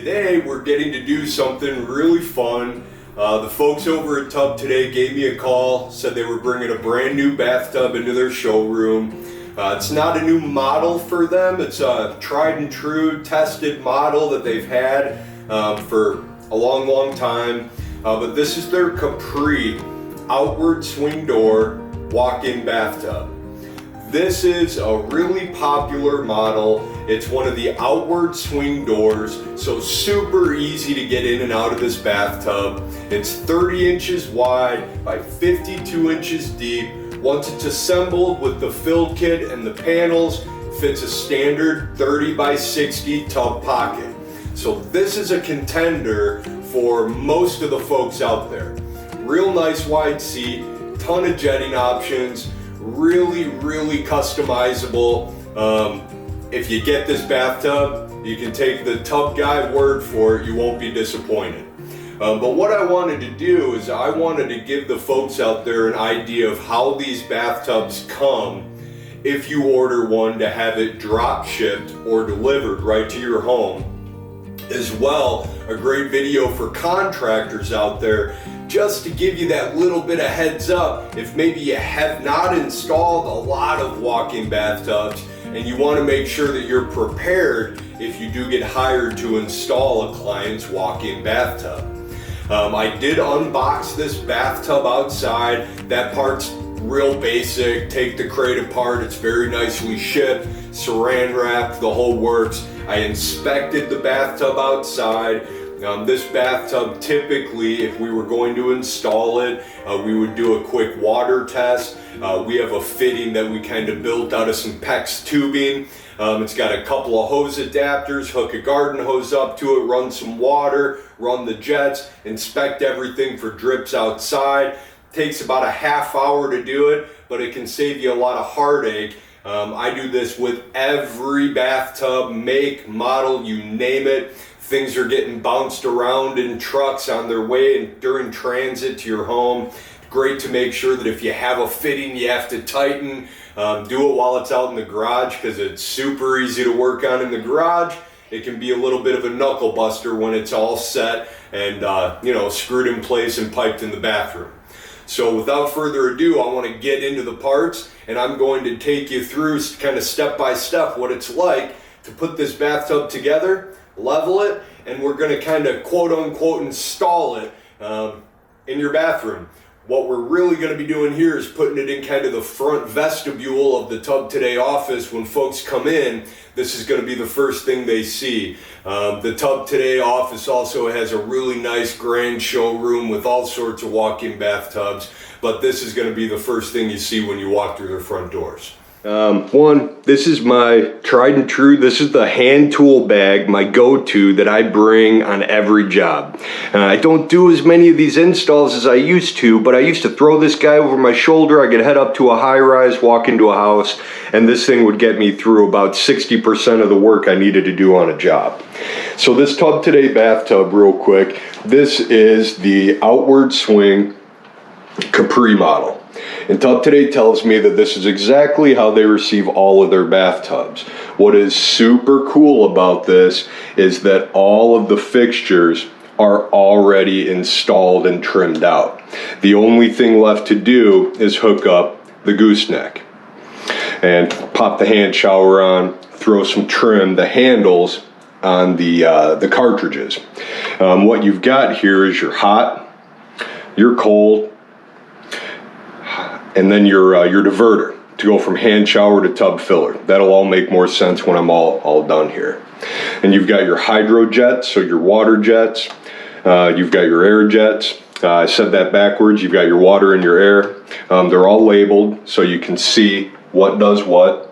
today we're getting to do something really fun. The folks over at TubToday gave me a call, said they were bringing a brand new bathtub into their showroom. It's not a new model for them, it's a tried and true tested model that they've had for a long time. But this is their Capri outward swing door walk-in bathtub. This is a really popular model. It's one of the outward swing doors, so super easy to get in and out of this bathtub. It's 30 inches wide by 52 inches deep. Once it's assembled with the fill kit and the panels, fits a standard 30 by 60 tub pocket. So this is a contender for most of the folks out there. Real nice wide seat, ton of jetting options, really customizable. If you get this bathtub, you can take the tub guy word for it, you won't be disappointed. But what I wanted to do is I wanted to give the folks out there an idea of how these bathtubs come if you order one, to have it drop shipped or delivered right to your home. As well, a great video for contractors out there, just to give you that little bit of heads up if maybe you have not installed a lot of walk-in bathtubs and you want to make sure that you're prepared if you do get hired to install a client's walk-in bathtub. I did unbox this bathtub outside. That part's real basic. Take the crate apart, it's very nicely shipped, saran wrapped, the whole works. I inspected the bathtub outside. This bathtub, typically, if we were going to install it, we would do a quick water test. We have a fitting that we kind of built out of some PEX tubing. It's got a couple of hose adapters, hook a garden hose up to it, run some water, run the jets, inspect everything for drips outside. Takes about a half hour to do it, but it can save you a lot of heartache. I do this with every bathtub, make, model, you name it. Things are getting bounced around in trucks on their way and during transit to your home. Great to make sure that if you have a fitting you have to tighten, do it while it's out in the garage, because it's super easy to work on in the garage. It can be a little bit of a knuckle buster when it's all set and screwed in place and piped in the bathroom. So without further ado, I want to get into the parts, and I'm going to take you through kind of step by step what it's like to put this bathtub together, level it, and we're going to kind of quote unquote install it in your bathroom. What we're really going to be doing here is putting it in kind of the front vestibule of the TubToday office. When folks come in, this is going to be the first thing they see. The TubToday office also has a really nice grand showroom with all sorts of walk-in bathtubs, but this is going to be the first thing you see when you walk through their front doors. This is my tried and true, this is the hand tool bag, my go-to that I bring on every job. I don't do as many of these installs as I used to, but I used to throw this guy over my shoulder. I could head up to a high-rise, walk into a house, and this thing would get me through about 60% of the work I needed to do on a job. So this TubToday bathtub, real quick, this is the outward swing Capri model. And TubToday tells me that this is exactly how they receive all of their bathtubs. What is super cool about this is that all of the fixtures are already installed and trimmed out. The only thing left to do is hook up the gooseneck and pop the hand shower on, throw some trim, the handles on the cartridges. What you've got here is your hot, your cold, and then your diverter to go from hand shower to tub filler. That'll all make more sense when I'm all done here. And you've got your hydro jets, so your water jets. You've got your air jets. I said that backwards. You've got your water and your air. They're all labeled so you can see what does what.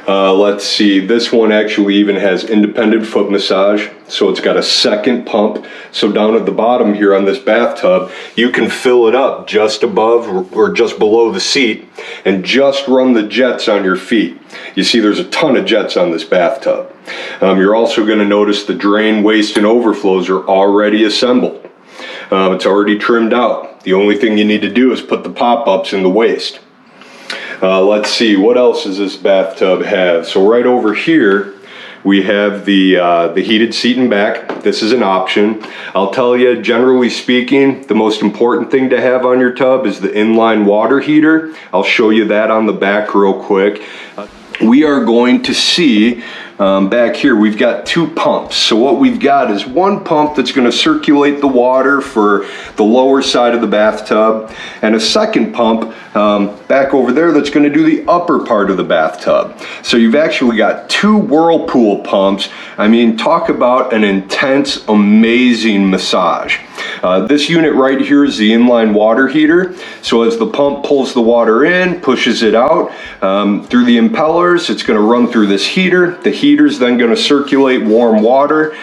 Let's see, this one actually even has independent foot massage, so it's got a second pump. So down at the bottom here on this bathtub, you can fill it up just above or just below the seat and just run the jets on your feet. You see there's a ton of jets on this bathtub. You're also going to notice the drain, waste, and overflows are already assembled. It's already trimmed out. The only thing you need to do is put the pop-ups in the waste. Let's see, what else does this bathtub have? So right over here, We have the heated seat in back. This is an option. I'll tell you, generally speaking, the most important thing to have on your tub is the inline water heater. I'll show you that on the back real quick. We are going to see back here, we've got two pumps. So what we've got is one pump that's going to circulate the water for the lower side of the bathtub, and a second pump back over there that's going to do the upper part of the bathtub. So you've actually got two whirlpool pumps. I mean, talk about an intense, amazing massage. This unit right here is the inline water heater. So as the pump pulls the water in, pushes it out through the impellers, it's going to run through this heater. The heater's then going to circulate warm water,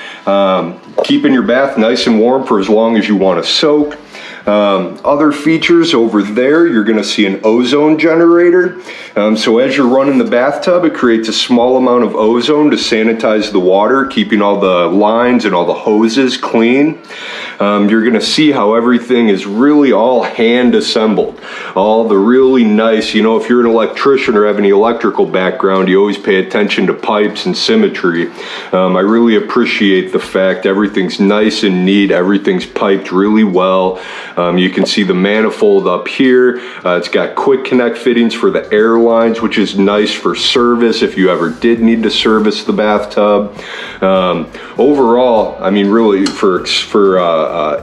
keeping your bath nice and warm for as long as you want to soak. Other features over there, you're going to see an ozone generator. So as you're running the bathtub, it creates a small amount of ozone to sanitize the water, keeping all the lines and all the hoses clean. You're going to see how everything is really all hand assembled. All the really nice, you know, if you're an electrician or have any electrical background, you always pay attention to pipes and symmetry. I really appreciate the fact everything's nice and neat, everything's piped really well. You can see the manifold up here. It's got quick connect fittings for the air lines, which is nice for service if you ever did need to service the bathtub. Overall, I mean, really for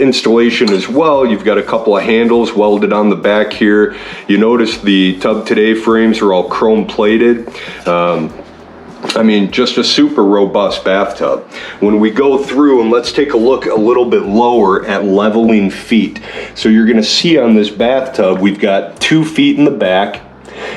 installation as well, you've got a couple of handles welded on the back here. You notice the TubToday frames are all chrome plated. I mean, just a super robust bathtub. When we go through, and let's take a look a little bit lower at leveling feet. So you're going to see on this bathtub, we've got 2 feet in the back.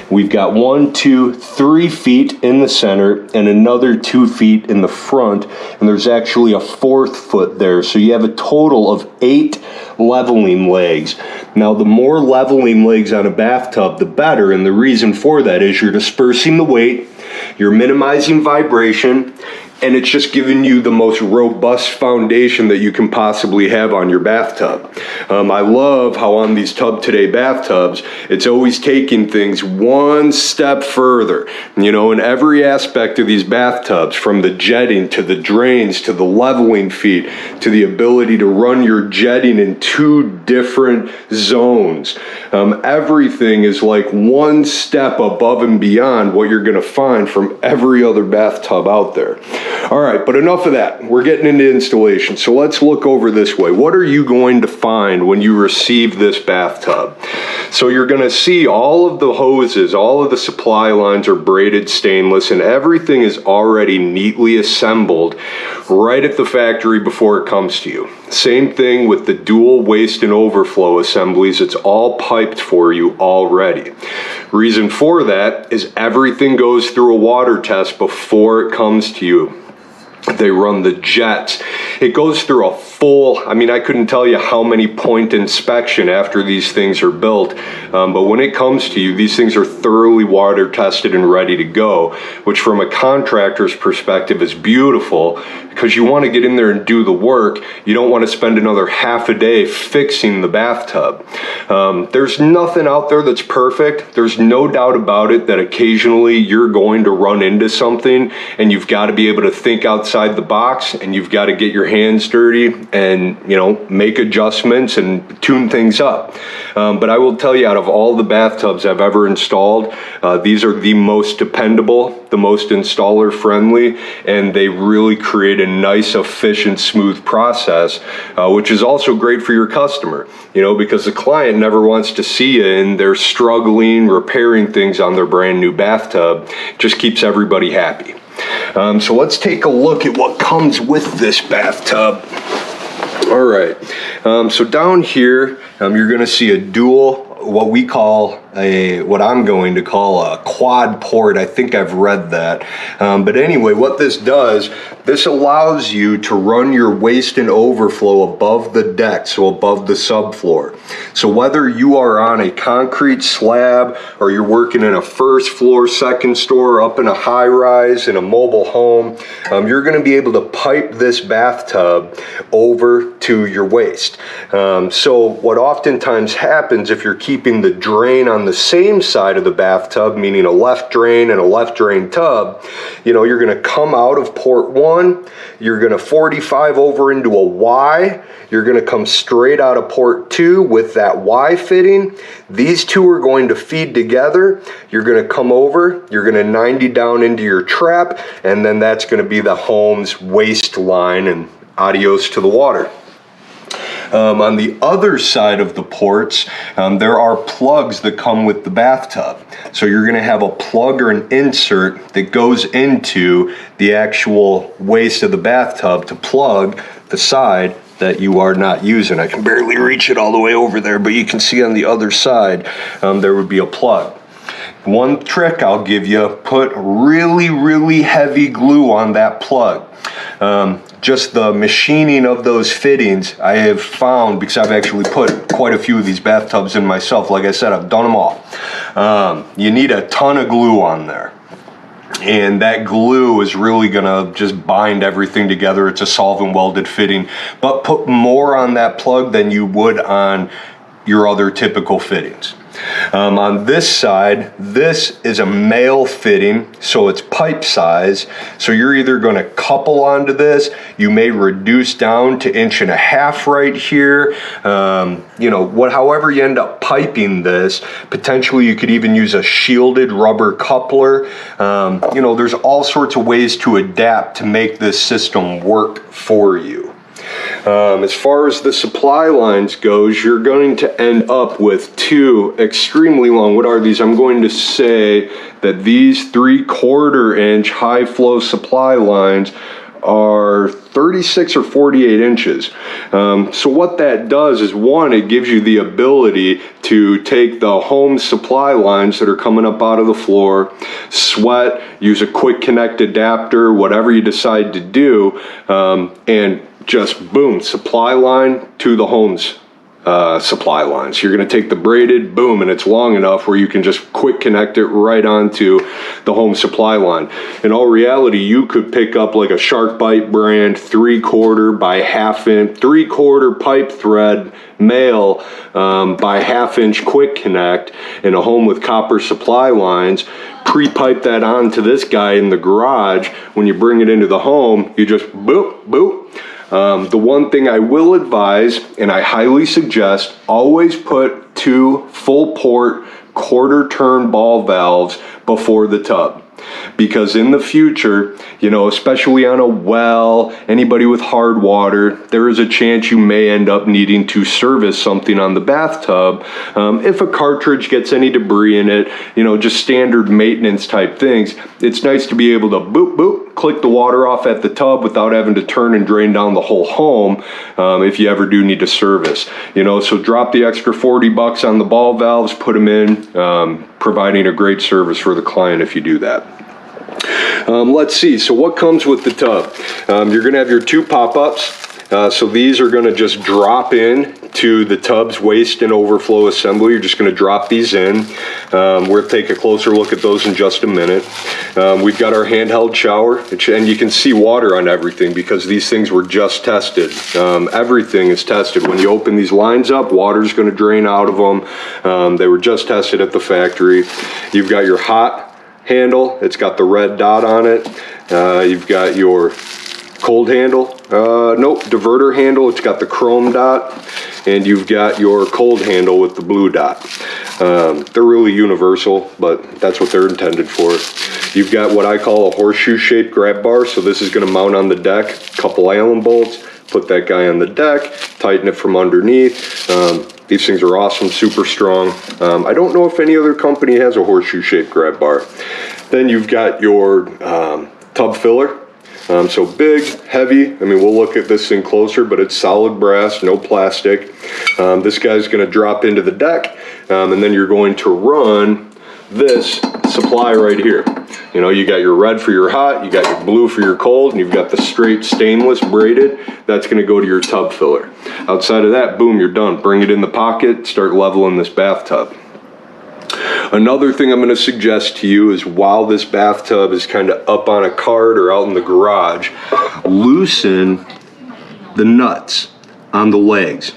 We've got 1, 2, 3 feet in the center and another 2 feet in the front. And there's actually a 4th foot there. So you have a total of 8 leveling legs. Now, the more leveling legs on a bathtub, the better. And the reason for that is you're dispersing the weight, you're minimizing vibration, and it's just giving you the most robust foundation that you can possibly have on your bathtub. I love how on these TubToday bathtubs, it's always taking things one step further. You know, in every aspect of these bathtubs, from the jetting to the drains to the leveling feet to the ability to run your jetting in 2 different zones. Everything is like one step above and beyond what you're going to find from every other bathtub out there. All right, but enough of that. We're getting into installation. So let's look over this way. What are you going to find when you receive this bathtub? So you're going to see all of the hoses, all of the supply lines are braided stainless, and everything is already neatly assembled right at the factory before it comes to you. Same thing with the dual waste and overflow assemblies. It's all piped for you already. Reason for that is everything goes through a water test before it comes to you. They run the jets. It goes through a full, I mean, I couldn't tell you how many point inspection after these things are built. But when it comes to you, these things are thoroughly water tested and ready to go, which from a contractor's perspective is beautiful because you want to get in there and do the work. You don't want to spend another half a day fixing the bathtub. There's nothing out there that's perfect. There's no doubt about it that occasionally you're going to run into something and you've got to be able to think outside the box and you've got to get your hands dirty and, you know, make adjustments and tune things up. But I will tell you, out of all the bathtubs I've ever installed, these are the most dependable, the most installer friendly, and they really create a nice, efficient, smooth process, which is also great for your customer, you know, because the client never wants to see you and they're struggling, repairing things on their brand new bathtub. It just keeps everybody happy. So let's take a look at what comes with this bathtub. All right, so down here, you're gonna see a dual, what I'm going to call a quad port. I think I've read that. But anyway, what this does, this allows you to run your waste and overflow above the deck, so above the subfloor. So whether you are on a concrete slab or you're working in a first floor, second story, up in a high rise, in a mobile home, you're gonna be able to pipe this bathtub over to your waste. So what oftentimes happens if you're keeping the drain on on the same side of the bathtub, meaning a left drain and a left drain tub, you're gonna come out of port 1, you're gonna 45 over into a Y, you're gonna come straight out of port 2 with that Y fitting. These two are going to feed together. You're gonna come over, you're gonna 90 down into your trap, and then that's gonna be the home's waste line, and adios to the water. On the other side of the ports, there are plugs that come with the bathtub. So you're gonna have a plug or an insert that goes into the actual waste of the bathtub to plug the side that you are not using. I can barely reach it all the way over there, but you can see on the other side, there would be a plug. One trick I'll give you, put really, really heavy glue on that plug. Just the machining of those fittings, I have found, because I've actually put quite a few of these bathtubs in myself, like I said, I've done them all. You need a ton of glue on there. And that glue is really gonna just bind everything together. It's a solvent welded fitting, but put more on that plug than you would on your other typical fittings. On this side, this is a male fitting, so it's pipe size. So you're either going to couple onto this, you may reduce down to 1.5 right here. However you end up piping this, potentially you could even use a shielded rubber coupler. There's all sorts of ways to adapt to make this system work for you. As far as the supply lines goes, you're going to end up with two extremely long, what are these? I'm going to say that these 3/4 inch high flow supply lines are 36 or 48 inches. So what that does is, one, it gives you the ability to take the home supply lines that are coming up out of the floor, sweat, use a quick connect adapter, whatever you decide to do, and just boom, supply line to the home's supply line. So you're gonna take the braided, boom, and it's long enough where you can just quick connect it right onto the home supply line. In all reality, you could pick up like a Shark Bite brand 3/4 by 1/2 inch, 3/4 pipe thread male by 1/2 inch quick connect in a home with copper supply lines, pre-pipe that onto this guy in the garage. When you bring it into the home, you just boop, boop. The one thing I will advise, and I highly suggest, always put 2 full port 1/4 turn ball valves before the tub. Because in the future, especially on a well, anybody with hard water, there is a chance you may end up needing to service something on the bathtub. If a cartridge gets any debris in it, just standard maintenance type things, it's nice to be able to boop, boop, click the water off at the tub without having to turn and drain down the whole home if you ever do need to service. So drop the extra $40 on the ball valves, put them in, providing a great service for the client if you do that. Let's see, so what comes with the tub? You're gonna have your 2 pop-ups. So these are gonna just drop in to the tub's waste and overflow assembly. You're just gonna drop these in. We'll take a closer look at those in just a minute. We've got our handheld shower, and you can see water on everything because these things were just tested. Everything is tested. When you open these lines up, water's gonna drain out of them. They were just tested at the factory. You've got your hot handle, it's got the red dot on it. You've got your cold handle, diverter handle, it's got the chrome dot, and you've got your cold handle with the blue dot. They're really universal, but that's what they're intended for. You've got what I call a horseshoe shaped grab bar, so this is gonna mount on the deck, couple Allen bolts, put that guy on the deck, tighten it from underneath. These things are awesome, super strong. I don't know if any other company has a horseshoe shaped grab bar. Then you've got your tub filler. So big, heavy. We'll look at this thing closer, but it's solid brass, no plastic. This guy's gonna drop into the deck, and then you're going to run this supply right here. You got your red for your hot, you got your blue for your cold, and you've got the straight stainless braided. That's gonna go to your tub filler. Outside of that, boom, you're done. Bring it in the pocket, start leveling this bathtub. Another thing I'm gonna suggest to you is, while this bathtub is kind of up on a cart or out in the garage, loosen the nuts on the legs.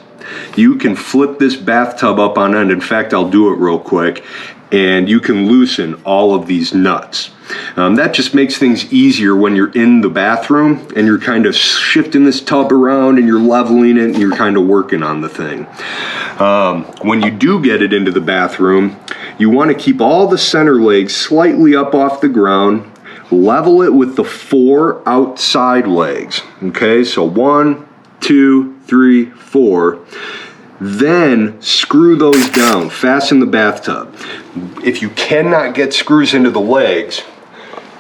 you can flip this bathtub up on end. In fact, I'll do it real quick, and you can loosen all of these nuts. That just makes things easier when you're in the bathroom and you're kind of shifting this tub around and you're leveling it and you're kind of working on the thing. When you do get it into the bathroom, you want to keep all the center legs slightly up off the ground, level it with the 4 outside legs. Okay, so 1, 2, 3, 4. Then screw those down, fasten the bathtub. If you cannot get screws into the legs,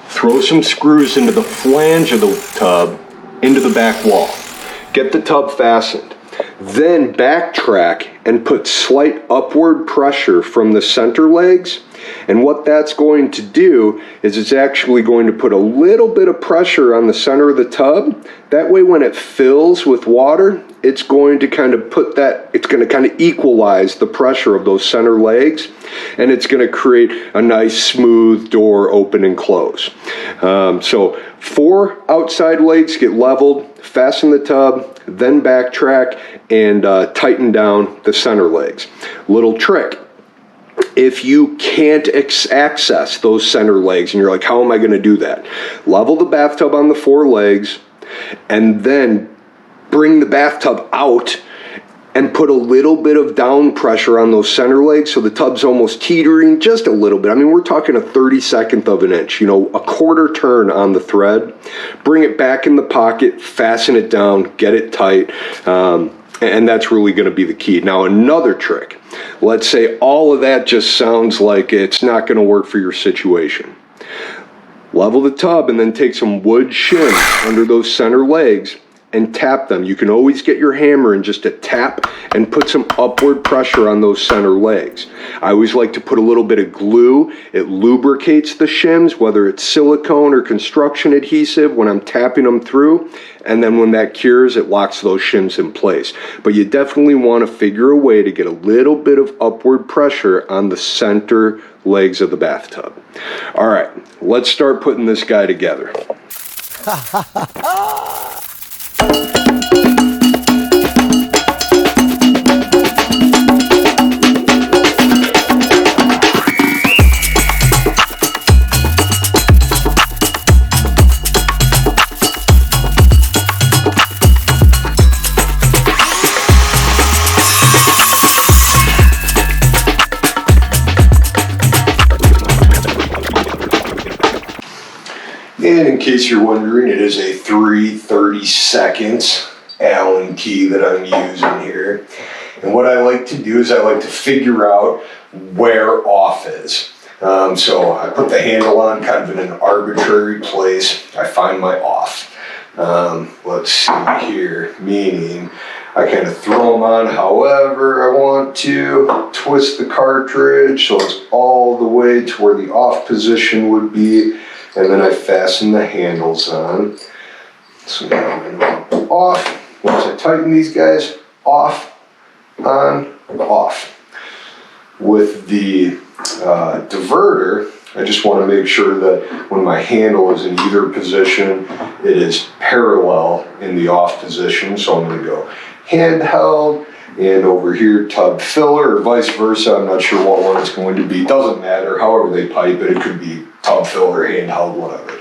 throw some screws into the flange of the tub, into the back wall. Get the tub fastened. Then backtrack and put slight upward pressure from the center legs. And what that's going to do is it's actually going to put a little bit of pressure on the center of the tub. That way when it fills with water, it's going to kind of equalize the pressure of those center legs, and it's going to create a nice smooth door open and close. So 4 outside legs get leveled, fasten the tub, then backtrack and tighten down the center legs. Little trick. If you can't access those center legs and you're like, how am I going to do that? Level the bathtub on the 4 legs and then bring the bathtub out and put a little bit of down pressure on those center legs so the tub's almost teetering just a little bit. I mean, we're talking a 32nd of an inch, a 1/4 turn on the thread. Bring it back in the pocket, fasten it down, get it tight, and that's really going to be the key. Now, another trick. Let's say all of that just sounds like it's not going to work for your situation. Level the tub and then take some wood shims under those center legs and tap them. You can always get your hammer and just a tap and put some upward pressure on those center legs. I always like to put a little bit of glue. It lubricates the shims, whether it's silicone or construction adhesive, when I'm tapping them through. And then when that cures, it locks those shims in place. But you definitely want to figure a way to get a little bit of upward pressure on the center legs of the bathtub. All right, let's start putting this guy together. And in case you're wondering, it is a 3/32 Allen key that I'm using here. And what I like to do is I like to figure out where off is. So I put the handle on kind of in an arbitrary place. I find my off. Let's see here, meaning I kind of throw them on however I want to, twist the cartridge so it's all the way to where the off position would be. And then I fasten the handles on. So now I'm going to off. Once I tighten these guys, off, on, off. With the diverter, I just want to make sure that when my handle is in either position, it is parallel in the off position. So I'm going to go handheld, and over here tub filler, or vice versa. I'm not sure what one it's going to be. Doesn't matter. However they pipe it, it could be tub filler, handheld, whatever.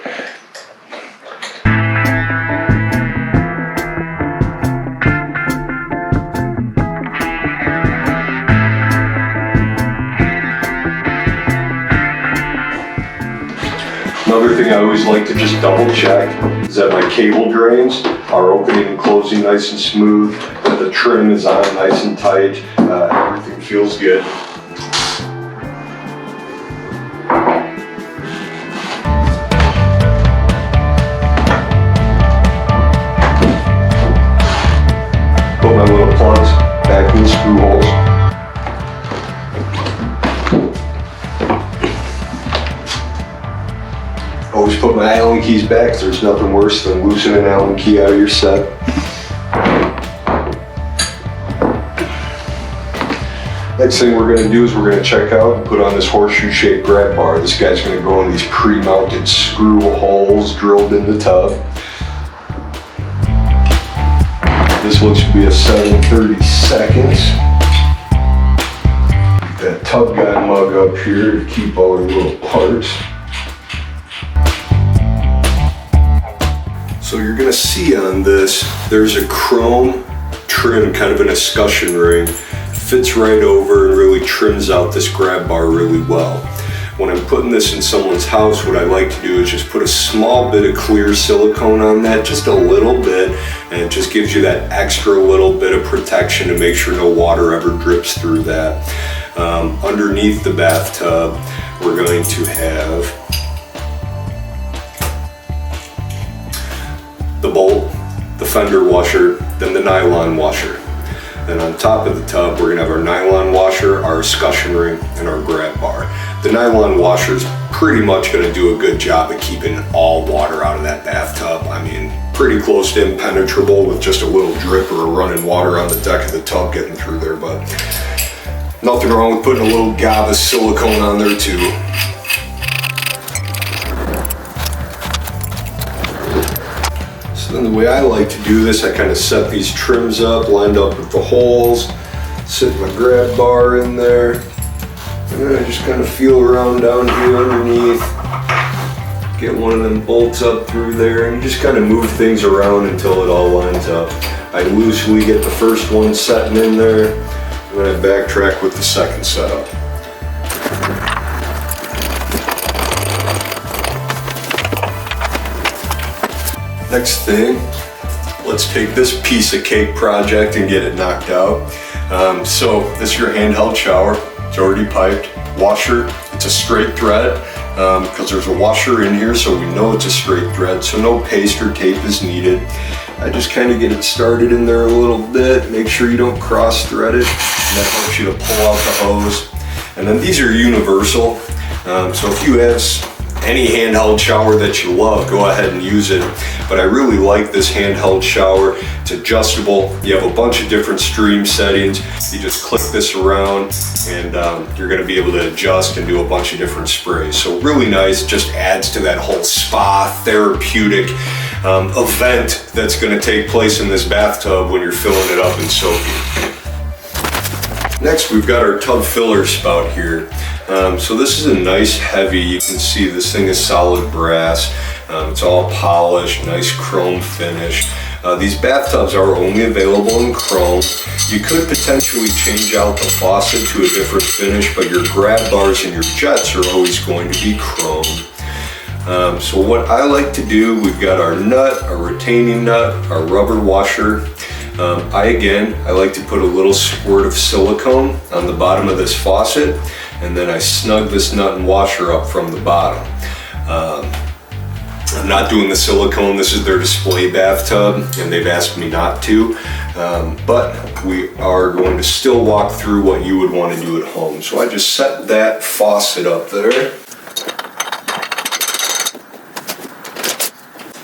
Another thing I always like to just double check is that my cable drains are opening and closing nice and smooth, that the trim is on nice and tight, everything feels good. Put my little plugs back in the screw holes. Always put my Allen keys back, because there's nothing worse than losing an Allen key out of your set. Next thing we're going to do is we're going to check out and put on this horseshoe-shaped grab bar. This guy's going to go in these pre-mounted screw holes drilled in the tub. This looks to be a 7:30 seconds. That tub guy mug up here to keep all our little parts. So you're gonna see on this, there's a chrome trim, kind of an escutcheon ring. Fits right over and really trims out this grab bar really well. When I'm putting this in someone's house, what I like to do is just put a small bit of clear silicone on that, just a little bit, and it just gives you that extra little bit of protection to make sure no water ever drips through that. Underneath the bathtub, we're going to have the bolt, the fender washer, then the nylon washer. Then on top of the tub, we're gonna have our nylon washer, our escutcheon ring, and our grab bar. The nylon washer is pretty much gonna do a good job of keeping all water out of that bathtub. I mean, pretty close to impenetrable with just a little drip or a running water on the deck of the tub getting through there, but nothing wrong with putting a little gob of silicone on there too. So then the way I like to do this, I kind of set these trims up, lined up with the holes, sit my grab bar in there, and then I just kind of feel around down here underneath, get one of them bolts up through there, and just kind of move things around until it all lines up. I loosely get the first one setting in there, and then I backtrack with the second setup. Next thing, let's take this piece of cake project and get it knocked out. So this is your handheld shower. It's already piped. Washer, it's a straight thread because there's a washer in here, so we know it's a straight thread, so no paste or tape is needed. I just kind of get it started in there a little bit, make sure you don't cross thread it, and that helps you to pull out the hose. And then these are universal, so if you have any handheld shower that you love, go ahead and use it. But I really like this handheld shower. It's adjustable. You have a bunch of different stream settings. You just click this around and you're gonna be able to adjust and do a bunch of different sprays. So really nice, just adds to that whole spa therapeutic event that's gonna take place in this bathtub when you're filling it up and soaking. Next, we've got our tub filler spout here. So this is a nice heavy, you can see this thing is solid brass. It's all polished, nice chrome finish. These bathtubs are only available in chrome. You could potentially change out the faucet to a different finish, but your grab bars and your jets are always going to be chromed. So what I like to do, we've got our nut, our retaining nut, our rubber washer. I like to put a little squirt of silicone on the bottom of this faucet, and then I snug this nut and washer up from the bottom. I'm not doing the silicone, this is their display bathtub, and they've asked me not to, but we are going to still walk through what you would want to do at home. So I just set that faucet up there.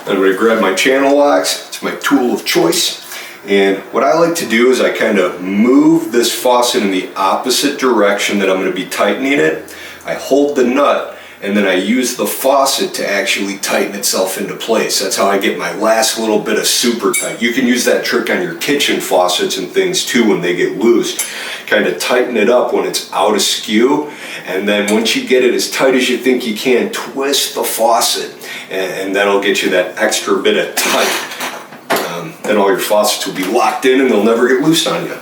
I'm going to grab my channel locks, it's my tool of choice. And what I like to do is I kind of move this faucet in the opposite direction that I'm going to be tightening it. I hold the nut and then I use the faucet to actually tighten itself into place. That's how I get my last little bit of super tight. You can use that trick on your kitchen faucets and things too when they get loose. Kind of tighten it up when it's out of skew, and then once you get it as tight as you think you can, twist the faucet, and that'll get you that extra bit of tight. Then all your faucets will be locked in and they'll never get loose on you.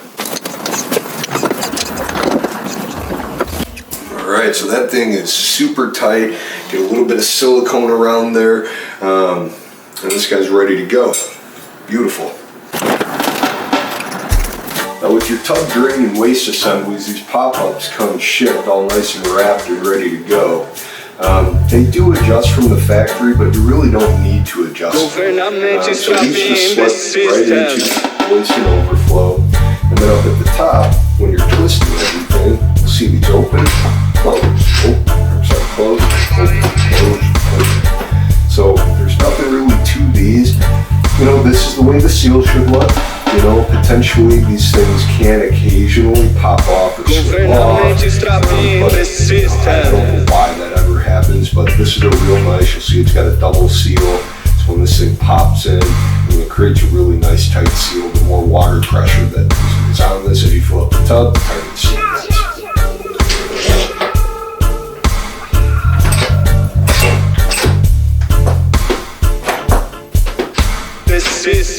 Alright, so that thing is super tight. Get a little bit of silicone around there, and this guy's ready to go. Beautiful. Now with your tub drain and waste assemblies, these pop-ups come shipped all nice and wrapped and ready to go. They do adjust from the factory, but you really don't need to adjust. So these just slip right into waste and overflow. And then up at the top, when you're twisting everything, you'll see these open, close, close, open, close. So there's nothing really to these. You know, this is the way the seal should look. You know, potentially these things can occasionally pop off or slip off. But I don't know why that ever happens, but this is a real nice. You'll see it's got a double seal. It's when this thing pops in, it creates a really nice tight seal. The more water pressure that is on this, if you fill up the tub, the tighter the seal is.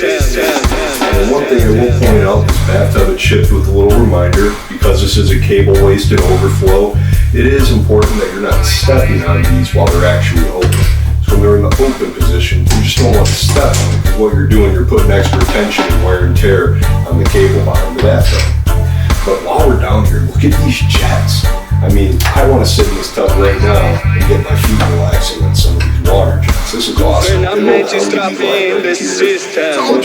And one thing I will point out, this bathtub is shipped with a little reminder, because this is a cable waste and overflow, it is important that you're not stepping on these while they're actually open. So when they're in the open position, you just don't want to step on it, because what you're doing, you're putting extra tension and wear and tear on the cable behind the bathtub. But while we're down here, look at these jets. I mean, I want to sit in this tub right now and get my feet relaxing on some of these water jets. This is awesome. A bunch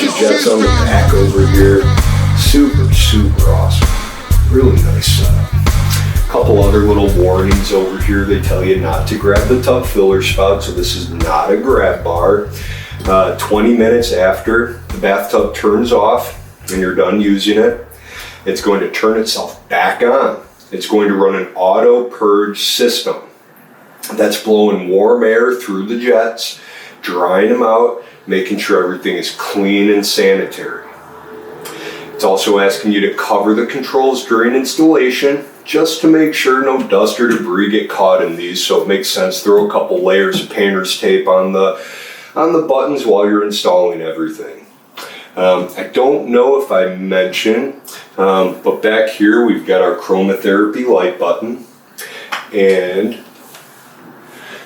of jets on the back over here. Super, super awesome. Really nice setup. Couple other little warnings over here. They tell you not to grab the tub filler spout, so this is not a grab bar. 20 minutes after the bathtub turns off and you're done using it, it's going to turn itself back on. It's going to run an auto purge system that's blowing warm air through the jets, drying them out, making sure everything is clean and sanitary. It's also asking you to cover the controls during installation, just to make sure no dust or debris get caught in these. So it makes sense, throw a couple layers of painter's tape on the buttons while you're installing everything. I don't know if I mentioned, but back here we've got our chromotherapy light button, and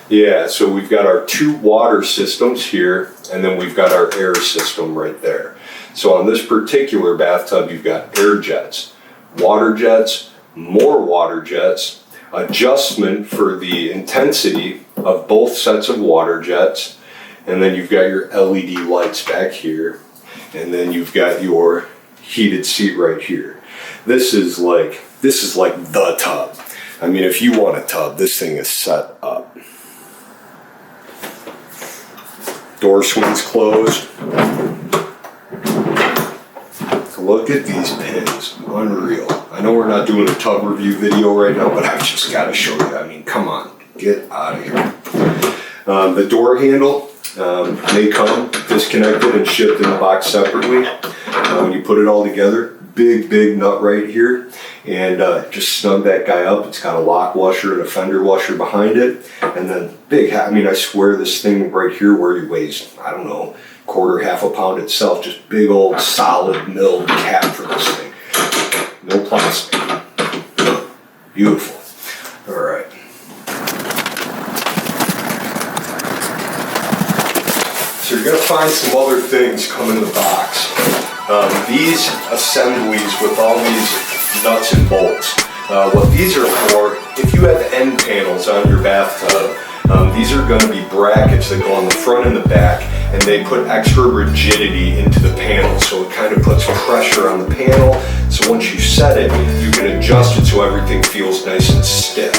yeah, so we've got our 2 water systems here, and then we've got our air system right there. So on this particular bathtub, you've got air jets, water jets, more water jets, adjustment for the intensity of both sets of water jets, and then you've got your LED lights back here, and then you've got your heated seat right here. This is like the tub. I mean, if you want a tub, this thing is set up. Door swings closed. Look at these pins, unreal. I know we're not doing a tub review video right now, but I've just got to show you. I mean, come on, get out of here. The door handle may come disconnected and shipped in the box separately. When you put it all together, big nut right here, and just snug that guy up. It's got a lock washer and a fender washer behind it, and then big, I mean, I swear this thing right here where it weighs, I don't know, quarter, half a pound itself, just big old solid milled cap for this thing. No plastic. Beautiful. All right. So you're gonna find some other things come in the box. These assemblies with all these nuts and bolts. What these are for, if you have end panels on your bathtub, these are going to be brackets that go on the front and the back, and they put extra rigidity into the panel, so it kind of puts pressure on the panel. So once you set it, you can adjust it so everything feels nice and stiff.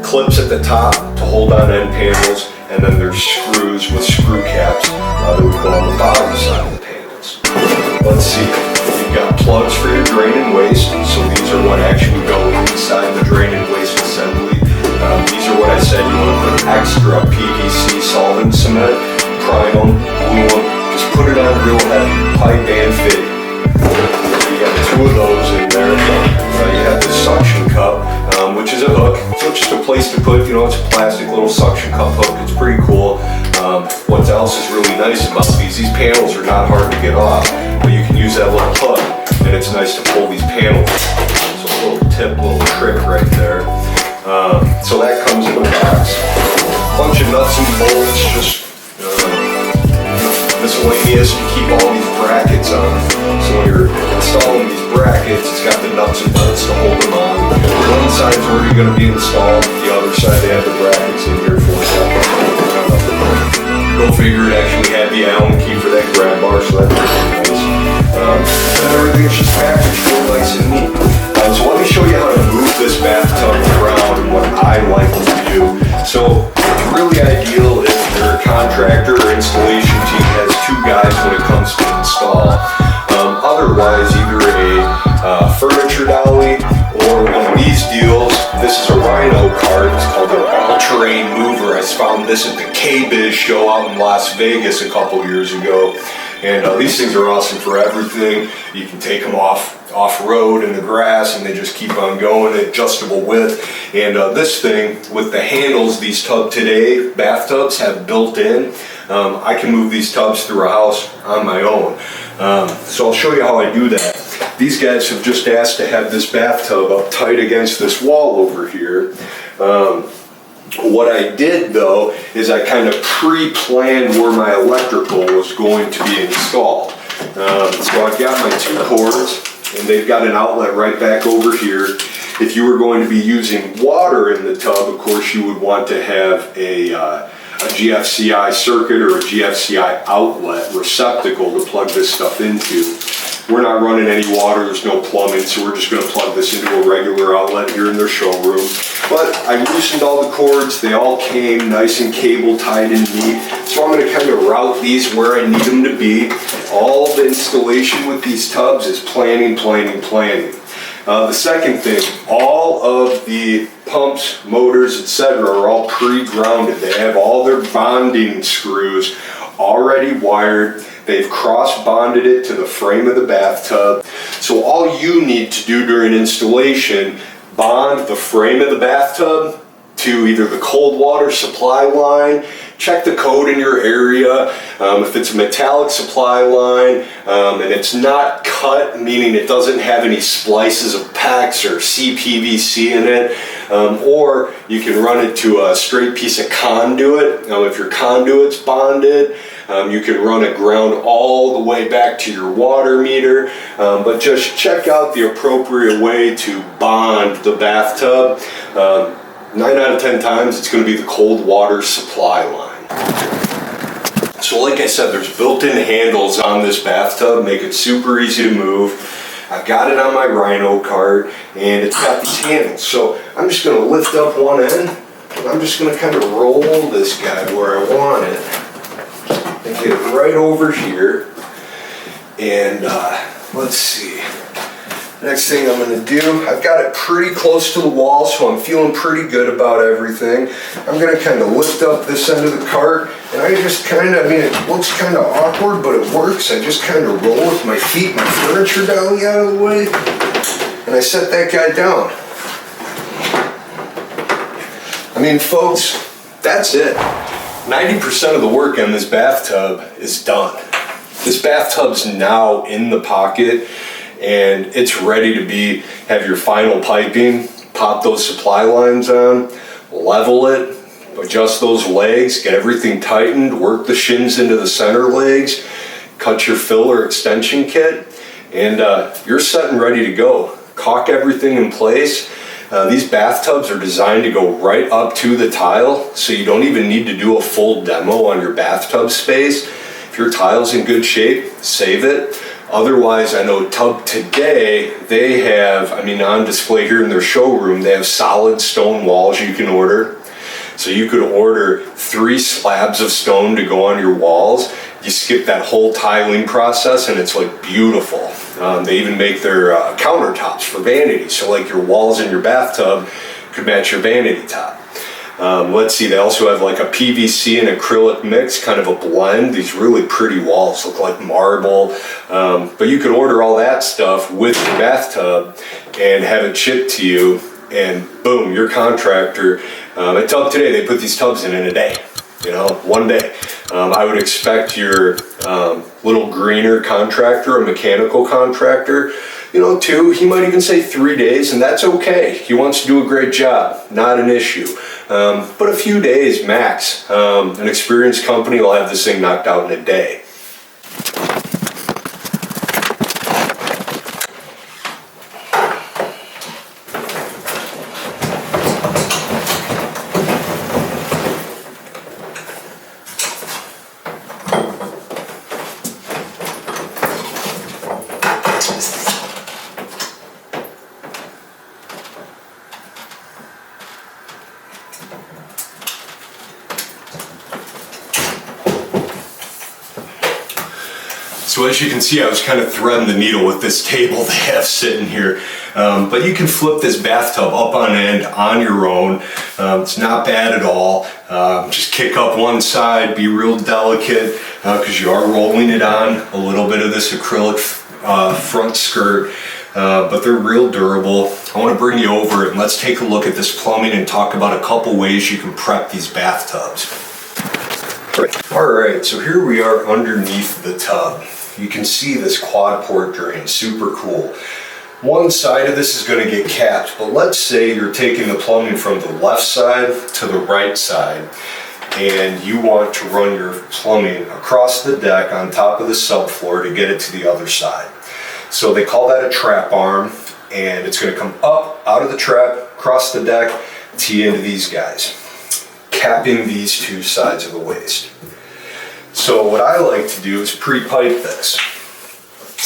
Clips at the top to hold on end panels, and then there's screws with screw caps that would go on the bottom side of the panels. Let's see. You've got plugs for your drain and waste, so these are what actually go inside the drain and waste assembly. These are what I said, you want to put extra PVC solvent cement, prime them, glue them, just put it on real heavy, pipe and fit. You got 2 of those in there. You have this suction cup, which is a hook, so it's just a place to put, it's a plastic little suction cup hook. It's pretty cool. What else is really nice about these panels are not hard to get off, but you can use that little hook, and it's nice to pull these panels. So a little tip, little trick right there. So that comes in the box. Bunch of nuts and bolts, just miscellaneous to keep all these brackets on. So when you're installing these brackets, it's got the nuts and bolts to hold them on. One side's already going to be installed, the other side they have the brackets in here for you. Go figure, it actually had the Allen key for that grab bar, so that's really nice. And everything's just packaged real nice and neat. So let me show you how to move this bathtub around and what I like to do. So it's really ideal if your contractor or installation team has 2 guys when it comes to install. Otherwise, either a furniture dolly or one of these deals. This is a Rhino cart. It's called an all-terrain mover. I found this at the K-Biz show out in Las Vegas a couple years ago. And these things are awesome for everything. You can take them off-road in the grass and they just keep on going, adjustable width. And this thing with the handles, these TubToday bathtubs have built in. I can move these tubs through a house on my own. So I'll show you how I do that. These guys have just asked to have this bathtub up tight against this wall over here. What I did though is I kind of pre-planned where my electrical was going to be installed. So I've got my 2 cords and they've got an outlet right back over here. If you were going to be using water in the tub, of course you would want to have a GFCI circuit or a GFCI outlet receptacle to plug this stuff into. We're not running any water, there's no plumbing, so we're just going to plug this into a regular outlet here in their showroom. But I loosened all the cords, they all came nice and cable tied in neat. So I'm going to kind of route these where I need them to be. All the installation with these tubs is planning. The second thing, all of the pumps, motors, etc. are all pre-grounded. They have all their bonding screws already wired. They've cross-bonded it to the frame of the bathtub. So all you need to do during installation, bond the frame of the bathtub to either the cold water supply line, check the code in your area. If it's a metallic supply line and it's not cut, meaning it doesn't have any splices of PEX or CPVC in it, or you can run it to a straight piece of conduit. If your conduit's bonded, you can run it ground all the way back to your water meter, but just check out the appropriate way to bond the bathtub. 9 out of 10 times it's going to be the cold water supply line. So like I said, there's built-in handles on this bathtub, make it super easy to move. I've got it on my Rhino cart and it's got these handles. So I'm just going to lift up one end and I'm just going to kind of roll this guy where I want it and get it right over here. And let's see. Next thing I'm going to do, I've got it pretty close to the wall, so I'm feeling pretty good about everything. I'm going to kind of lift up this end of the cart, and I just kind of, it looks kind of awkward, but it works. I just kind of roll with my feet, my furniture down the out of the way, and I set that guy down. Folks, that's it. 90% of the work on this bathtub is done. This bathtub's now in the pocket, and it's ready to have your final piping, pop those supply lines on, level it, adjust those legs, get everything tightened, work the shins into the center legs, cut your filler extension kit, and you're set and ready to go. Caulk everything in place. These bathtubs are designed to go right up to the tile, so you don't even need to do a full demo on your bathtub space. If your tile's in good shape, save it. Otherwise, I know TubToday, they have, on display here in their showroom, they have solid stone walls you can order. So you could order 3 slabs of stone to go on your walls. You skip that whole tiling process and it's like beautiful. They even make their countertops for vanity. So like your walls in your bathtub could match your vanity top. Let's see, they also have like a PVC and acrylic mix, kind of a blend. These really pretty walls look like marble. But you could order all that stuff with your bathtub and have it shipped to you, and boom, your contractor. At TubToday, they put these tubs in a day, one day. I would expect your little greener contractor, a mechanical contractor, 2, he might even say 3 days, and that's okay. He wants to do a great job, not an issue. But a few days max. An experienced company will have this thing knocked out in a day. So as you can see, I was kind of threading the needle with this table they have sitting here. But you can flip this bathtub up on end on your own. It's not bad at all. Just kick up one side, be real delicate because you are rolling it on a little bit of this acrylic front skirt. But they're real durable. I want to bring you over and let's take a look at this plumbing and talk about a couple ways you can prep these bathtubs. Alright, so here we are underneath the tub. You can see this quad port drain, super cool. One side of this is going to get capped, but let's say you're taking the plumbing from the left side to the right side and you want to run your plumbing across the deck on top of the subfloor to get it to the other side. So they call that a trap arm, and it's going to come up out of the trap, across the deck, tee into these guys, capping these two sides of the waste. So what I like to do is pre-pipe this.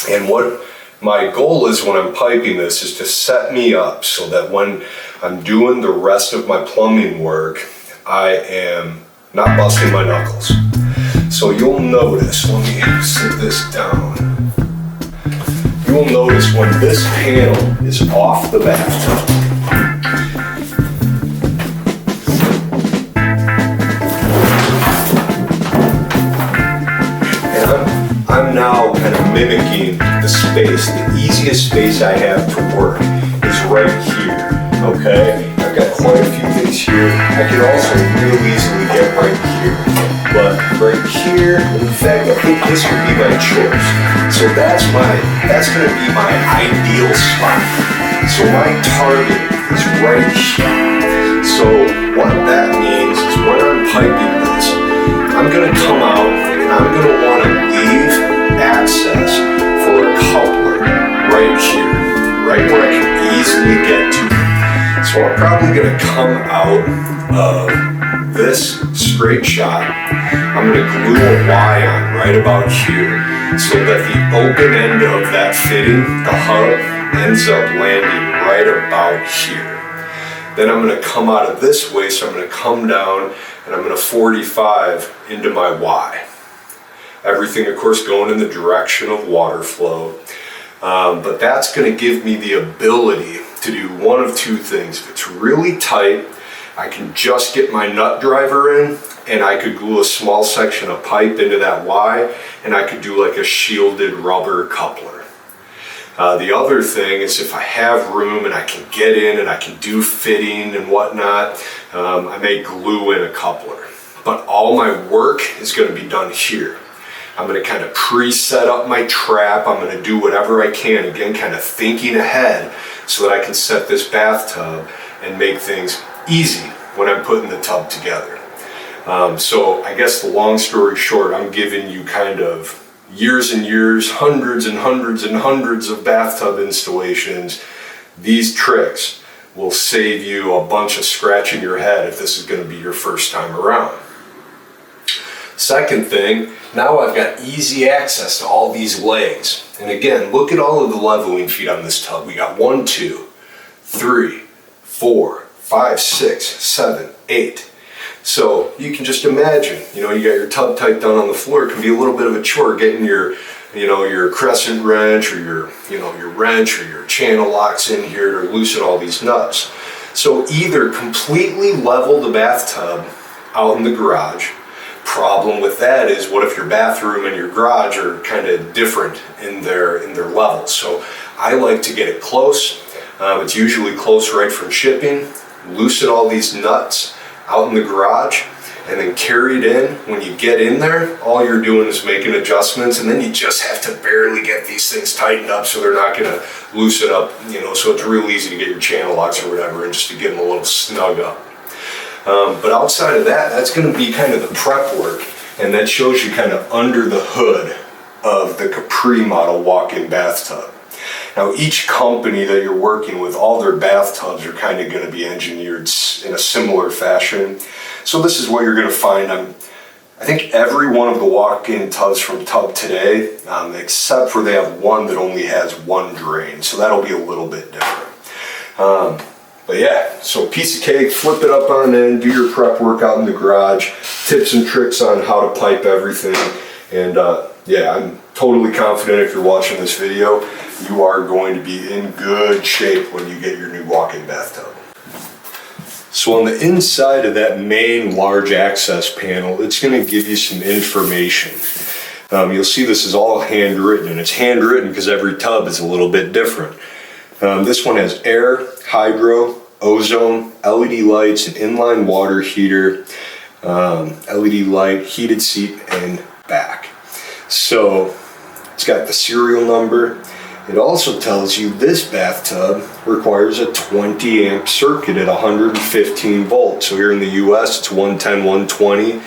And what my goal is when I'm piping this is to set me up so that when I'm doing the rest of my plumbing work, I am not busting my knuckles. So you'll notice, let me sit this down. You'll notice when this panel is off the bathtub, and I'm now kind of mimicking the space. The easiest space I have to work is right here, okay? I've got quite a few things here. I can also real easily get right here. But right here, in fact, I think this would be my choice. So that's going to be my ideal spot. So my target is right here. So what that means is when I'm piping this, I'm going to come out and I'm going to want to leave access for a coupler right here, right where I can easily get to. So I'm probably going to come out of this straight shot. I'm going to glue a Y on right about here so that the open end of that fitting, the hub, ends up landing right about here. Then I'm going to come out of this way, so I'm going to come down and I'm going to 45 into my Y. Everything, of course, going in the direction of water flow. But that's going to give me the ability to do one of two things. If it's really tight, I can just get my nut driver in and I could glue a small section of pipe into that Y and I could do like a shielded rubber coupler. The other thing is if I have room and I can get in and I can do fitting and whatnot, I may glue in a coupler. But all my work is going to be done here. I'm going to kind of pre-set up my trap. I'm going to do whatever I can, again, kind of thinking ahead so that I can set this bathtub and make things easy when I'm putting the tub together. So I guess the long story short, I'm giving you kind of years and years, hundreds and hundreds and hundreds of bathtub installations. These tricks will save you a bunch of scratching your head if this is going to be your first time around. Second thing, now I've got easy access to all these legs. And again, look at all of the leveling feet on this tub. We got 1, 2, 3, 4, 5, 6, 7, 8. So you can just imagine, you got your tub tight down on the floor. It can be a little bit of a chore getting your crescent wrench or your wrench or your channel locks in here to loosen all these nuts. So either completely level the bathtub out in the garage. Problem with that is, what if your bathroom and your garage are kind of different in their levels? So I like to get it close. It's usually close right from shipping. Loosen all these nuts out in the garage and then carry it in. When you get in there, all you're doing is making adjustments, and then you just have to barely get these things tightened up so they're not going to loosen up, so it's real easy to get your channel locks or whatever and just to get them a little snug up. But outside of that, that's going to be kind of the prep work, and that shows you kind of under the hood of the Capri model walk-in bathtub. Now, each company that you're working with, all their bathtubs are kind of going to be engineered in a similar fashion. So this is what you're going to find. I think every one of the walk-in tubs from TubToday, except for they have one that only has one drain. So that'll be a little bit different. But yeah, so piece of cake, flip it up on end, do your prep work out in the garage, tips and tricks on how to pipe everything, And yeah, I'm totally confident if you're watching this video, you are going to be in good shape when you get your new walk-in bathtub. So on the inside of that main large access panel, it's going to give you some information. You'll see this is all handwritten, and it's handwritten because every tub is a little bit different. This one has air, hydro, ozone, LED lights, an inline water heater, LED light, heated seat, and back. So it's got the serial number. It also tells you this bathtub requires a 20 amp circuit at 115 volts. So here in the US it's 110, 120,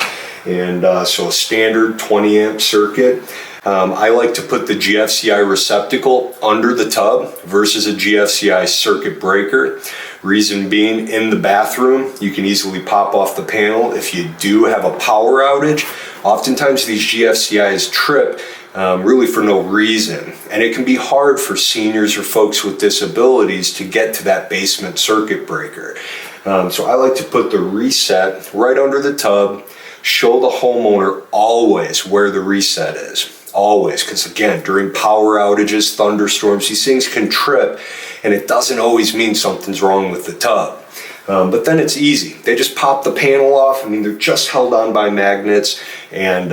and so a standard 20 amp circuit. I like to put the GFCI receptacle under the tub versus a GFCI circuit breaker. Reason being, in the bathroom, you can easily pop off the panel. If you do have a power outage, oftentimes these GFCIs trip really for no reason. And it can be hard for seniors or folks with disabilities to get to that basement circuit breaker. So I like to put the reset right under the tub, show the homeowner always where the reset is. Always, because again, during power outages, thunderstorms, these things can trip, and it doesn't always mean something's wrong with the tub. But then it's easy. They just pop the panel off. I mean, they're just held on by magnets, and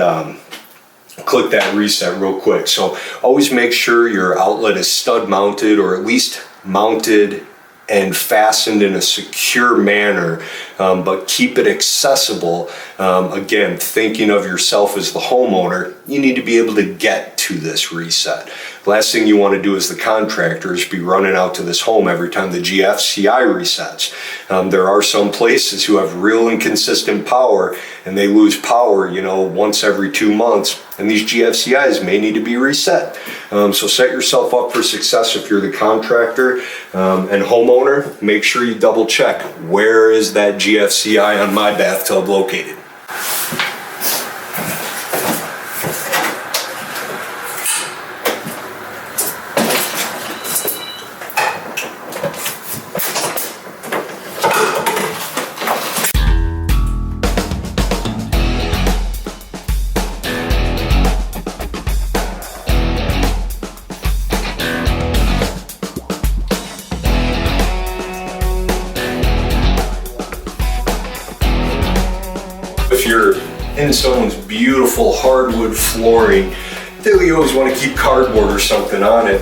click that reset real quick. So always make sure your outlet is stud mounted, or at least mounted and fastened in a secure manner, but keep it accessible. Again, thinking of yourself as the homeowner, you need to be able to get to this reset. Last thing you want to do as the contractor is be running out to this home every time the GFCI resets. There are some places who have real inconsistent power, and they lose power, once every 2 months, and these GFCIs may need to be reset. So set yourself up for success if you're the contractor, and homeowner, make sure you double check, where is that GFCI on my bathtub located? If you're in someone's beautiful hardwood flooring, you always want to keep cardboard or something on it.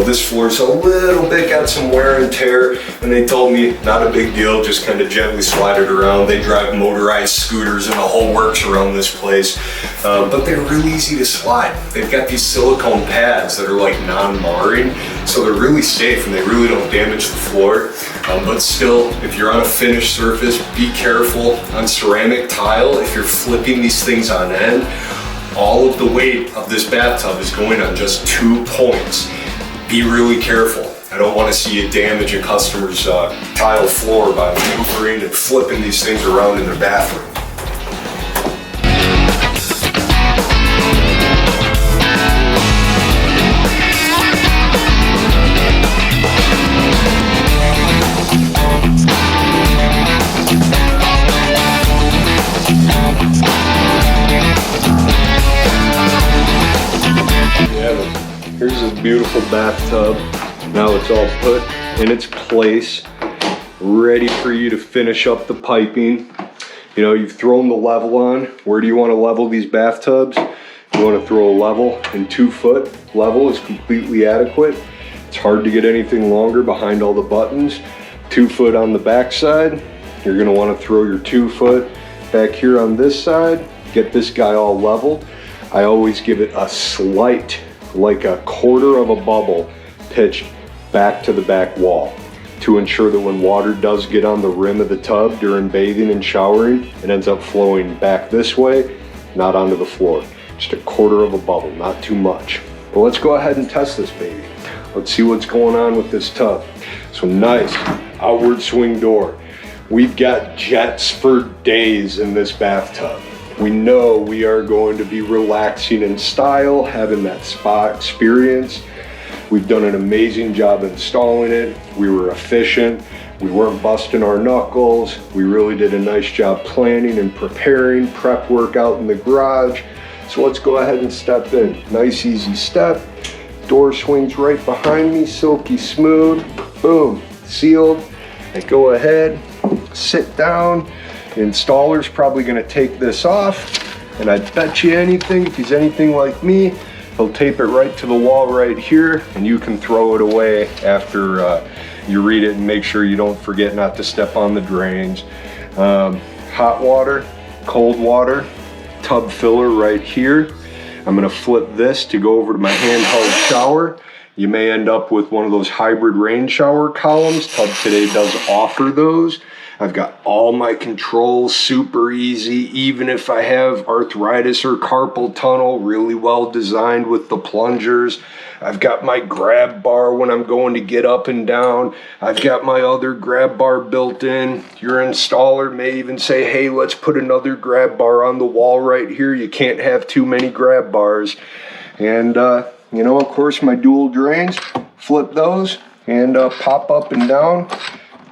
This floor's a little bit got some wear and tear, and they told me not a big deal, just kind of gently slide it around. They drive motorized scooters and the whole works around this place, but they're really easy to slide. They've got these silicone pads that are like non-marring, so they're really safe and they really don't damage the floor. But still, if you're on a finished surface, be careful on ceramic tile. If you're flipping these things on end, all of the weight of this bathtub is going on just 2 points. Be really careful. I don't want to see you damage a customer's tile floor by maneuvering and flipping these things around in their bathroom. Here's a beautiful bathtub. Now it's all put in its place, ready for you to finish up the piping. You've thrown the level on. Where do you want to level these bathtubs? You want to throw a level, and 2 foot level is completely adequate. It's hard to get anything longer behind all the buttons. 2 foot on the back side. You're going to want to throw your 2 foot back here on this side. Get this guy all leveled. I always give it a slight, like a quarter of a bubble pitched back to the back wall to ensure that when water does get on the rim of the tub during bathing and showering, it ends up flowing back this way, not onto the floor. Just a quarter of a bubble, not too much. But let's go ahead and test this baby. Let's see what's going on with this tub. So nice outward swing door. We've got jets for days in this bathtub. We know we are going to be relaxing in style, having that spa experience. We've done an amazing job installing it. We were efficient. We weren't busting our knuckles. We really did a nice job planning and preparing, prep work out in the garage. So let's go ahead and step in. Nice easy step. Door swings right behind me, silky smooth. Boom, sealed. I go ahead, sit down. The installer's probably gonna take this off, and I bet you anything, if he's anything like me, he'll tape it right to the wall right here, and you can throw it away after you read it and make sure you don't forget not to step on the drains. Hot water, cold water, tub filler right here. I'm gonna flip this to go over to my handheld shower. You may end up with one of those hybrid rain shower columns. TubToday does offer those. I've got all my controls super easy, even if I have arthritis or carpal tunnel, really well designed with the plungers. I've got my grab bar when I'm going to get up and down. I've got my other grab bar built in. Your installer may even say, hey, let's put another grab bar on the wall right here. You can't have too many grab bars. And you know, of course, my dual drains, flip those and pop up and down.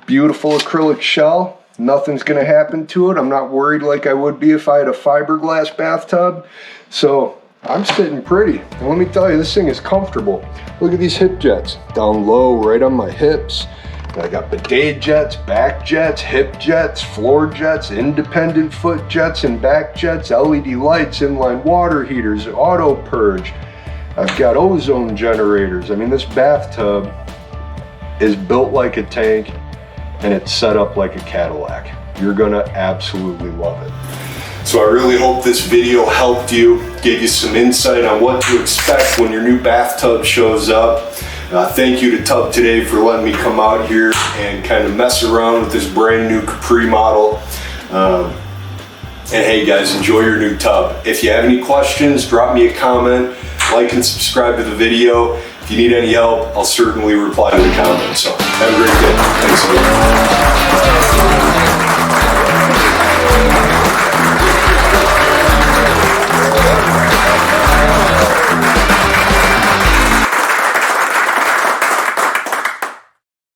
Beautiful acrylic shell. Nothing's gonna happen to it. I'm not worried like I would be if I had a fiberglass bathtub. So I'm sitting pretty. And let me tell you, this thing is comfortable. Look at these hip jets. Down low, right on my hips. I got bidet jets, back jets, hip jets, floor jets, independent foot jets and back jets, LED lights, inline water heaters, auto purge. I've got ozone generators. I mean, this bathtub is built like a tank and it's set up like a Cadillac. You're gonna absolutely love it. So I really hope this video helped you, gave you some insight on what to expect when your new bathtub shows up. Thank you to TubToday for letting me come out here and kind of mess around with this brand new Capri model. And hey guys, enjoy your new tub. If you have any questions, drop me a comment, like and subscribe to the video. If you need any help, I'll certainly reply to the comments. So have a great day. Thanks again.